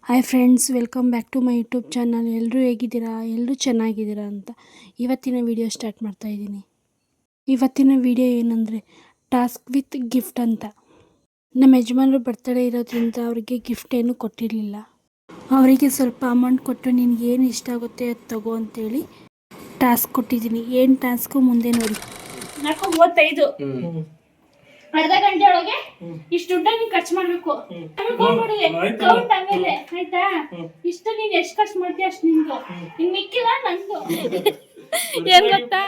Hi friends, welcome back to my YouTube channel. ಎಲ್ಲರೂ ಹೇಗಿದ್ದೀರಾ? ಎಲ್ಲರೂ ಚೆನ್ನಾಗಿದ್ದೀರಾ ಅಂತ ಇವತ್ತಿನ ವಿಡಿಯೋ ಸ್ಟಾರ್ಟ್ ಮಾಡ್ತಾ ಇದ್ದೀನಿ. ಇವತ್ತಿನ ವಿಡಿಯೋ ಏನಂದರೆ ಟಾಸ್ಕ್ ವಿತ್ ಗಿಫ್ಟ್ ಅಂತ. ನಮ್ಮ ಯಜಮಾನರು ಬರ್ತಡೇ ಇರೋದ್ರಿಂದ ಅವರಿಗೆ ಗಿಫ್ಟ್ ಏನೂ ಕೊಟ್ಟಿರಲಿಲ್ಲ. ಅವರಿಗೆ ಸ್ವಲ್ಪ ಅಮೌಂಟ್ ಕೊಟ್ಟು ನಿನಗೆ ಏನು ಇಷ್ಟ ಆಗುತ್ತೆ ಅದು ತಗೋ ಅಂತೇಳಿ ಟಾಸ್ಕ್ ಕೊಟ್ಟಿದ್ದೀನಿ. ಏನು ಟಾಸ್ಕು ಮುಂದೆ ನೋಡಿ. 35 ಅರ್ಧ ಗಂಟೆ ಒಳಗೆ ಇಷ್ಟು ದುಡ್ಡ ನೀನ್ ಖರ್ಚು ಮಾಡ್ಬೇಕು. ಕೌಂಟ್ ಆಮೇಲೆ ಆಯ್ತಾ? ಇಷ್ಟು ನೀನ್ ಎಷ್ಟು ಖರ್ಚು ಮಾಡ್ತೀಯ ಅಷ್ಟು ನಿಂದು, ನಿನ್ ಮಿಕ್ಕಿಲ್ಲ ನಂದು. ಏನ್ ಗೊತ್ತಾ,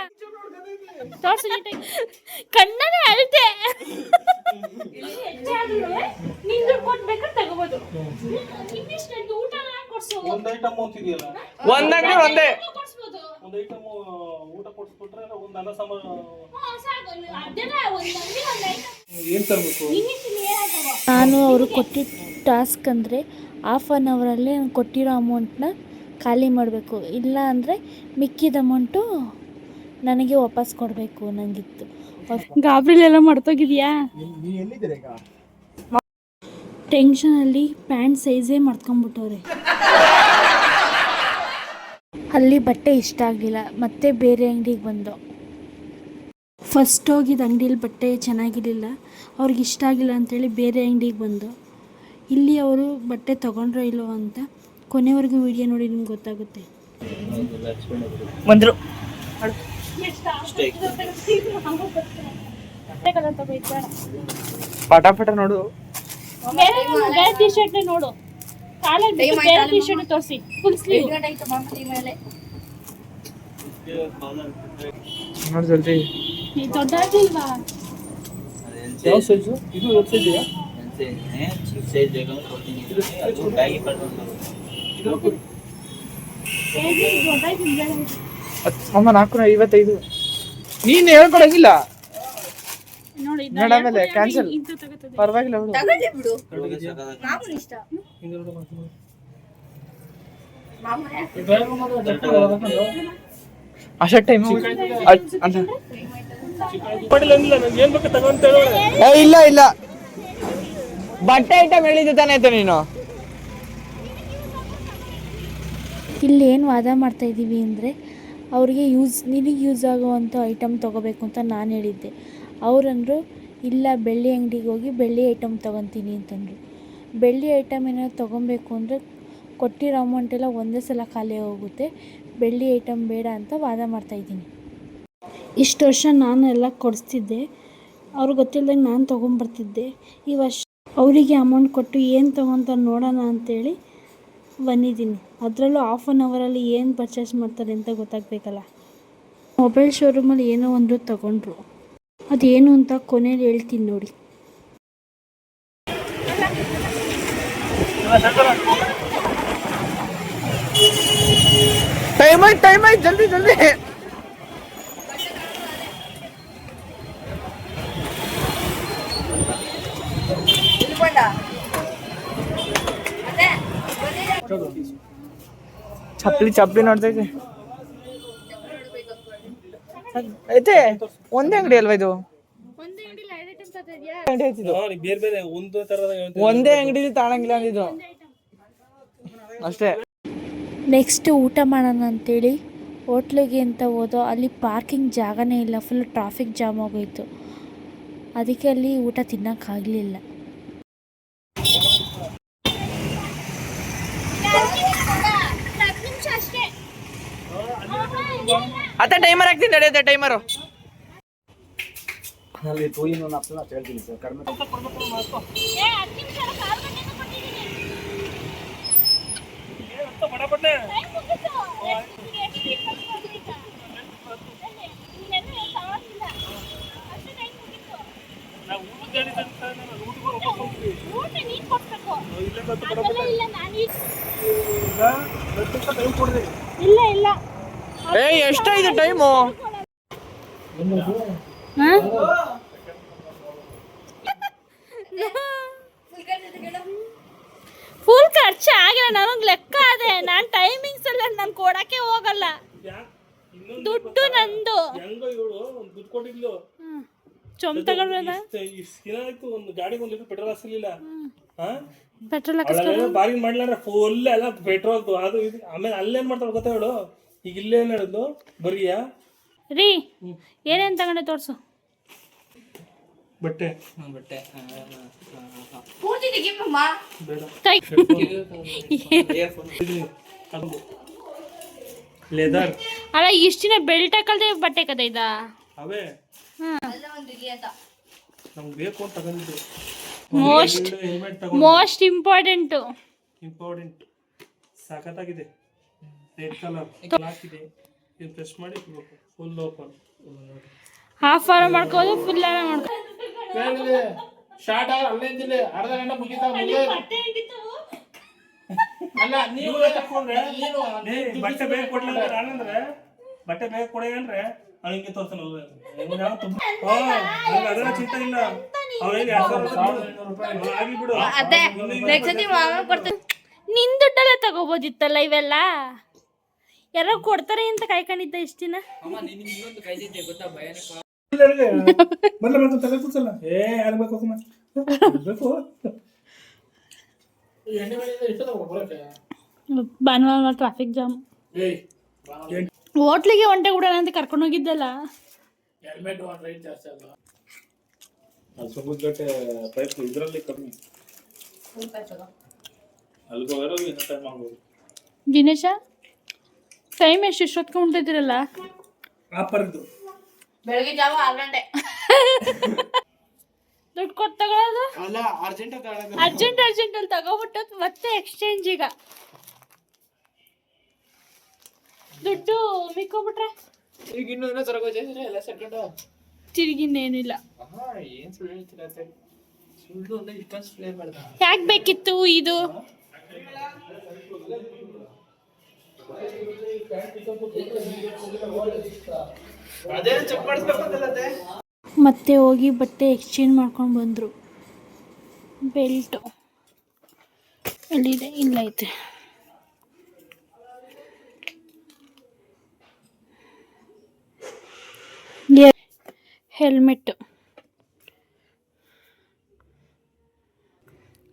ಕಣ್ಣನೇ ಅಳ್ತೆ. ನೀನ್ ದುಡ್ಡು ಕೊಟ್ಬೇಕಾದ್ರೆ ತಗೋಬಹುದು. ಇನ್ನಿಷ್ಟು ಊಟ ಕೊಡ್ಸು. ಒಂದ್ ಐಟಮ್ ಅಂತಿದೆಯಲ್ಲ, ಒಂದಂಗಡಿ ಒಂದೇ ಕೊಡ್ಸಬಹುದು. ಒಂದ್ ಐಟಮ್ ಊಟ ಕೊಡ್ಸ್ಬಿಟ್ರೆ ಒಂದ್ ಅನ್ನ ಸಾಂಬಾರು ಅದೆಲ್ಲ ಒಂದ್ ಅಂಗಡಿ ಒಂದ್ ಐಟಮ್ ಏನ್ ತರಬೇಕು. ನಾನು ಅವರು ಕೊಟ್ಟಿದ್ದ ಟಾಸ್ಕ್ ಅಂದರೆ ½ ನಾನು ಕೊಟ್ಟಿರೋ ಅಮೌಂಟ್ನ ಖಾಲಿ ಮಾಡಬೇಕು. ಇಲ್ಲ ಅಂದರೆ ಮಿಕ್ಕಿದ ಅಮೌಂಟು ನನಗೆ ವಾಪಸ್ ಕೊಡಬೇಕು ನನಗಿತ್ತು. ಗಾಬರಿಲೆಲ್ಲ ಮರ್ತೋಗಿದೆಯಾ? ಟೆನ್ಷನಲ್ಲಿ ಪ್ಯಾಂಟ್ ಸೈಜೇ ಮರ್ತ್ಕೊಂಡ್ಬಿಟ್ಟವ್ರೆ. ಅಲ್ಲಿ ಬಟ್ಟೆ ಇಷ್ಟ ಆಗಲಿಲ್ಲ, ಮತ್ತೆ ಬೇರೆ ಅಂಗಡಿಗೆ ಬಂದು. ಫಸ್ಟ್ ಹೋಗಿದ್ದ ಅಂಗಡೀಲಿ ಬಟ್ಟೆ ಚೆನ್ನಾಗಿರಲಿಲ್ಲ, ಅವ್ರಿಗೆ ಇಷ್ಟ ಆಗಿಲ್ಲ ಅಂಥೇಳಿ ಬೇರೆ ಅಂಗಡಿಗೆ ಬಂದು. ಇಲ್ಲಿ ಅವರು ಬಟ್ಟೆ ತೊಗೊಂಡ್ರೋ ಇಲ್ಲೋ ಅಂತ ಕೊನೆವರೆಗೂ ವಿಡಿಯೋ ನೋಡಿ ನಿಮ್ಗೆ ಗೊತ್ತಾಗುತ್ತೆ. ಬಂದರು ಪಟಾಪಟ ನೋಡು. ಟಿ ಶರ್ಟ್ ನೋಡು, ಟಿ ಶರ್ಟ್ ತೋರಿಸಿ ಫುಲ್ ಸ್ಲೀವ್ ನೋಡಿ ಜಲ್ದಿ. ದೊಡ್ಡದಿಲ್ವಾ? ಯಾವ ಸೈಜು ಇದು? ದೊಡ್ಡ ಸೈಜ್ ಇದೆಯಾ? ಅಮ್ಮ 455. ನೀನು ಹೇಳ್ಕೊಡಂಗಿಲ್ಲ ಆಮೇಲೆ ಕ್ಯಾನ್ಸಲ್. ಪರವಾಗಿಲ್ಲ ಬಿಡು. ಅಷ್ಟೇ ಟೈಮ್ ಇಲ್ಲ ಇಲ್ಲ, ಬಟ್ಟೆ ಐಟಮ್ ಹೇಳಿದ್ದು ತಾನೇ ಆಯ್ತು ನೀನು. ಇಲ್ಲಿ ಏನು ವಾದ ಮಾಡ್ತಾ ಇದ್ದೀವಿ ಅಂದರೆ, ಅವ್ರಿಗೆ ನಿನಗೆ ಯೂಸ್ ಆಗುವಂಥ ಐಟಮ್ ತೊಗೋಬೇಕು ಅಂತ ನಾನು ಹೇಳಿದ್ದೆ. ಅವರಂದರು ಇಲ್ಲ, ಬೆಳ್ಳಿ ಅಂಗಡಿಗೆ ಹೋಗಿ ಬೆಳ್ಳಿ ಐಟಮ್ ತೊಗೊತೀನಿ ಅಂತಂದರು. ಬೆಳ್ಳಿ ಐಟಮ್ ಏನಾದ್ರು ತೊಗೊಬೇಕು ಅಂದರೆ ಕೊಟ್ಟಿರೋ ಅಮೌಂಟೆಲ್ಲ ಒಂದೇ ಸಲ ಖಾಲಿ ಹೋಗುತ್ತೆ, ಬೆಳ್ಳಿ ಐಟಮ್ ಬೇಡ ಅಂತ ವಾದ ಮಾಡ್ತಾಯಿದ್ದೀನಿ. ಇಷ್ಟು ವರ್ಷ ನಾನು ಎಲ್ಲ ಕೊಡಿಸ್ತಿದ್ದೆ, ಅವ್ರಿಗೆ ಗೊತ್ತಿಲ್ಲದಂಗೆ ನಾನು ತೊಗೊಂಬರ್ತಿದ್ದೆ. ಈ ವರ್ಷ ಅವರಿಗೆ ಅಮೌಂಟ್ ಕೊಟ್ಟು ಏನು ತೊಗೊತಾರೆ ನೋಡೋಣ ಅಂಥೇಳಿ ಬಂದಿದ್ದೀನಿ. ಅದರಲ್ಲೂ ½ ಏನು ಪರ್ಚೇಸ್ ಮಾಡ್ತಾರೆ ಅಂತ ಗೊತ್ತಾಗಬೇಕಲ್ಲ. ಮೊಬೈಲ್ ಶೋರೂಮಲ್ಲಿ ಏನೋ ಒಂದು ತೊಗೊಂಡ್ರು, ಅದೇನು ಅಂತ ಕೊನೆಯಲ್ಲಿ ಹೇಳ್ತೀನಿ ನೋಡಿ. ಟೈಮ್ ಆಯ್ತು, ಜಲ್ದಿ ಜಲ್ದಿ. ಚಪ್ಪಲಿ ನೋಡ್ತೈತೆ ಐತೆ. ಒಂದೇ ಅಂಗಡಿ ಅಲ್ವಾ ಇದು? ಒಂದೇ ಅಂಗಡಿಲಿ ತಾಣಂಗಿಲ್ಲ ಅಂದಿದ್ದು ಅಷ್ಟೇ. ನೆಕ್ಸ್ಟ್ ಊಟ ಮಾಡೋಣ ಅಂತೇಳಿ ಹೋಟ್ಲಿಗೆ ಅಂತ ಹೋದೋ. ಅಲ್ಲಿ ಪಾರ್ಕಿಂಗ್ ಜಾಗನೇ ಇಲ್ಲ, ಫುಲ್ ಟ್ರಾಫಿಕ್ ಜಾಮ್ ಆಗೋಯಿತು. ಅದಕ್ಕೆ ಅಲ್ಲಿ ಊಟ ತಿನ್ನೋಕ್ಕಾಗಲಿಲ್ಲ. ಅತ್ತ ಟೈಮರ್ ಹಾಕ್ತೀನಿ ನಡೆಯುತ್ತೆ. ಟೈಮರು ಇಲ್ಲ ಇಲ್ಲ. ಎಷ್ಟಾಯ್ತು ಟೈಮು? ಫುಲ್ ಖರ್ಚು ಆಗಿಲ್ಲ, ನನಗೆ ಲೆಕ್ಕ ಅದೇ. ನಾನು ಟೈಮಿಂಗ್ಸ್ ಎಲ್ಲ ನಾನು ಕೊಡಕ್ಕೆ ಹೋಗಲ್ಲ, ದುಡ್ಡು ನಂದು. ಚೊಂಬ ತಗೊಂಡ್ರೆ ಒಂದು ಗಾಡಿಗೆ 1 ಲೀಟರ್ ಪೆಟ್ರೋಲ್ ಹಾಕ್ಸಲಿಲ್ಲ. ಪೆಟ್ರೋಲ್ ಹಾಕಿಸ್ಕೊಂಡು ಬಾಗಿನ ಮಾಡ್ಲಾರ ಫುಲ್ ಎಲ್ಲ ಪೆಟ್ರೋಲ್ ಅದು ಇದು ಆಮೇಲೆ ಅಲ್ಲೇನ್ ಮಾಡ್ತಾಳೆ ಗೊತ್ತಾ ಹೇಳು ಈಗ ಇಲ್ಲೇನ್ ಹೇಳಿದ್ಲು ಬರೀಯಾ ರೀ ಏನೇನು ತಗೊಂಡೆ ತೋರಿಸು. ಬಟ್ಟೆ ಬೇಡ ಲೆದರ್ ಅಲ್ಲ ಇಷ್ಟು ದಿನ ಬೆಲ್ಟ್ ಹಾಕಲ್ದೆ ಬಟ್ಟೆ ಕದ ಇದ ಅವೇ ನಮ್ಗೆ ಬೇಕು ಅಂತ ತಗೊಂಡಿದ್ದು ಹೆಲ್ಮೆಟ್ ಮೋಸ್ಟ್ ಇಂಪಾರ್ಟೆಂಟು ಇಂಪಾರ್ಟೆಂಟ್ ಸಖತ್ತಾಗಿದೆ ರೆಡ್ ಕಲರ್ ಹಾಕಿದೆ ಇದು ಪ್ರೆಸ್ ಮಾಡಿ ಫುಲ್ ಓಪನ್ ಹಾಫ್ ಆರ ಮಾಡ್ಕೋದು ಫುಲ್ ಆರ ಮಾಡ್ಕೋ. ಶಾರ್ಟ್ ಅಲ್ಲಿಂದ ಅರ್ಧ ಗಂಟೆ ಮುಗಿತಾ ಅಲ್ಲ ನೀವು ಬಟ್ಟೆ ಬೇಗ ಕೊಡ್ಲಿಲ್ಲ ನಾನಂದ್ರೆ ಬಟ್ಟೆ ಬೇಗ ಕೊಡಿ ಅಂದ್ರೆ ಅವ್ನು ಹಿಂಗೆ ತೋರ್ತಾನಲ್ಲ ಅದೆಲ್ಲ ಚಿಂತೆ ಇಲ್ಲ ಅವ್ರೇನು ಆಗ್ಲಿ ಬಿಡು ನಿನ್ ದುಡ್ಡೆಲ್ಲ ತಗೋಬೋದಿತ್ತಲ್ಲ ಇವೆಲ್ಲ ಯಾರೋ ಕೊಡ್ತಾರೆ ಅಂತ ಕಾಯ್ಕೊಂಡಿದ್ದ ಇಷ್ಟ ದಿನ. ಭಾನುವಾರ ಟ್ರಾಫಿಕ್ ಜಾಮ್. ಹೋಟ್ಲಿಗೆ ಒಂಟೆ ಕೂಡ ಅಂತ ಕರ್ಕೊಂಡು ಹೋಗಿದ್ದಲ್ಲ. ಹೆಲ್ಮೆಟ್ ರೈಟ್ ಜಾಸ್ತಿ ಅಲ್ಲ ಸುಬ್ಬುಗಟ್ಟೆ ಪೈಪ್ ಇದರಲ್ಲಿ ಕಮ್ಮಿ ಅಲ್ಲಿಗೆ ಹೋಗೋರು ಇನ್ನೂ ಟೈಮ್ ಆಗ್ಬೋದು. ದಿನೇಶ ಟೈಮ್ ಎಷ್ಟೊತ್ಕೊಂಡು ಹೊಂಟಿದ್ದೀರಲ್ಲ? ಆಪರ್ದು ಬೆಳಗ್ಗೆ ಜಾವ 6 ಗಂಟೆ. ದುಡ್ಡು ಕೊಟ್ಟು ತಗೊಳ್ಳೋದು ಅಲ್ಲ ಅರ್ಜೆಂಟ್ ಅರ್ಜೆಂಟ್ ಅಲ್ಲಿ ತಗೋಬಿಟ್ಟು ಮತ್ತೆ ಎಕ್ಸ್ಚೇಂಜ್ ಈಗ ದುಡ್ಡು ಮಿಕ್ಕೋಬಿಟ್ರೆ ಈಗ ಇನ್ನೂ ಸರಗೋಜೈದ್ರೆ ಎಲ್ಲ ಸೆಕೆಂಡ್ ತಿರುಗಿನ್ನೇನಿಲ್ಲ. ಏನ್ ಸುಳ್ಳು ಹೇಳ್ತೀರ ಸುಳ್ಳು ಅಂದ್ರೆ ಇಷ್ಟೊಂದು ಪ್ಲೇ ಮಾಡ್ದ ಯಾಕೆ ಬೇಕಿತ್ತು ಇದು? ಅದೇ ಚೆಕ್ ಮಾಡಿಸ್ಬೇಕಂತಲ್ಲತ್ತೆ. ಮತ್ತೆ ಹೋಗಿ ಬಟ್ಟೆ ಎಕ್ಸ್ಚೇಂಜ್ ಮಾಡ್ಕೊಂಡು ಬಂದರು. ಬೆಲ್ಟು ಎಲ್ಲಿದೆ? ಇಲ್ಲ ಐತೆ. ಹೆಲ್ಮೆಟ್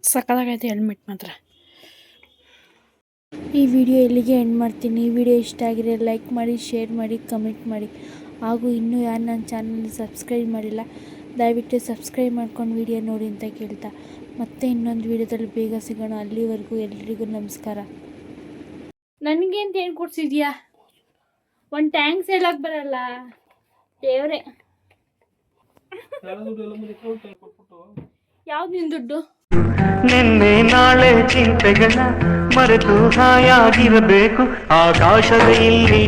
ಸಕ್ಕತ್ತಾಗೈತೆ ಹೆಲ್ಮೆಟ್ ಮಾತ್ರ. ಈ ವಿಡಿಯೋ ಇಲ್ಲಿಗೆ ಎಂಡ್ ಮಾಡ್ತೀನಿ. ಈ ವಿಡಿಯೋ ಇಷ್ಟ ಆಗಿದ್ರೆ ಲೈಕ್ ಮಾಡಿ, ಶೇರ್ ಮಾಡಿ, ಕಮೆಂಟ್ ಮಾಡಿ. ಹಾಗೂ ಇನ್ನೂ ಯಾರು ನನ್ನ ಚಾನಲ್ ಸಬ್ಸ್ಕ್ರೈಬ್ ಮಾಡಿಲ್ಲ ದಯವಿಟ್ಟು ಸಬ್ಸ್ಕ್ರೈಬ್ ಮಾಡ್ಕೊಂಡು ವಿಡಿಯೋ ನೋಡಿ ಅಂತ ಕೇಳ್ತಾ ಮತ್ತೆ ಇನ್ನೊಂದು ವಿಡಿಯೋದಲ್ಲಿ ಬೇಗ ಸಿಗೋಣ. ಅಲ್ಲಿವರೆಗೂ ಎಲ್ರಿಗೂ ನಮಸ್ಕಾರ. ನನಗೆ ಅಂತ ಏನು ಕೊಡ್ಸಿದ್ಯಾ? ಒಂದು ಟ್ಯಾಂಕ್ಸ್ ಹೇಳಕ್ಕೆ ಬರಲ್ಲ ದೇವ್ರೆ. ಯಾವ್ದು ನಿನ್ನ ದುಡ್ಡು? ನಿನ್ನೆ ನಾಳೆ ಚಿಂತೆಗಳ ಮರೆತು ಹಾಯಾಗಿರಬೇಕು ಆಕಾಶದ ಇಲ್ಲಿ